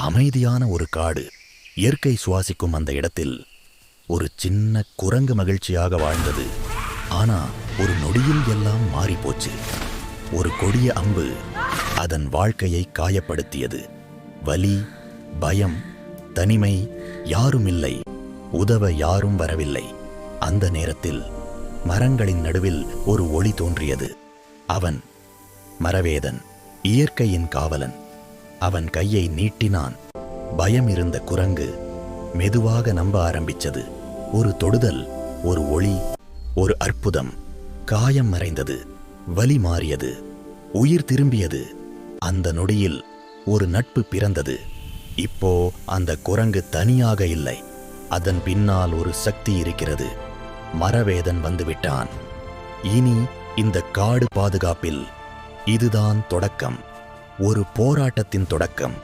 அமைதியான ஒரு காடு. இயற்கை சுவாசிக்கும் அந்த இடத்தில் ஒரு சின்ன குரங்கு மகிழ்ச்சியாக வாழ்ந்தது. ஆனா ஒரு நொடியில் எல்லாம் மாறிப்போச்சு. ஒரு கொடிய அம்பு அதன் வாழ்க்கையை காயப்படுத்தியது. வலி, பயம், தனிமை, யாருமில்லை, உதவ யாரும் வரவில்லை. அந்த நேரத்தில் மரங்களின் நடுவில் ஒரு ஒளி தோன்றியது. அவன் மரவேதன், இயற்கையின் காவலன். அவன் கையை நீட்டினான். பயம் இருந்த குரங்கு மெதுவாக நம்ப ஆரம்பிச்சது. ஒரு தொடுதல், ஒரு ஒளி, ஒரு அற்புதம். காயம் மறைந்தது, வலி மாறியது, உயிர் திரும்பியது. அந்த நொடியில் ஒரு நட்பு பிறந்தது. இப்போ அந்த குரங்கு தனியாக இல்லை, அதன் பின்னால் ஒரு சக்தி இருக்கிறது. மரவேதன் வந்துவிட்டான். இனி இந்த காடு பாதுகாப்பில் இதுதான் தொடக்கம், ஒரு போராட்டத்தின் தொடக்கம்.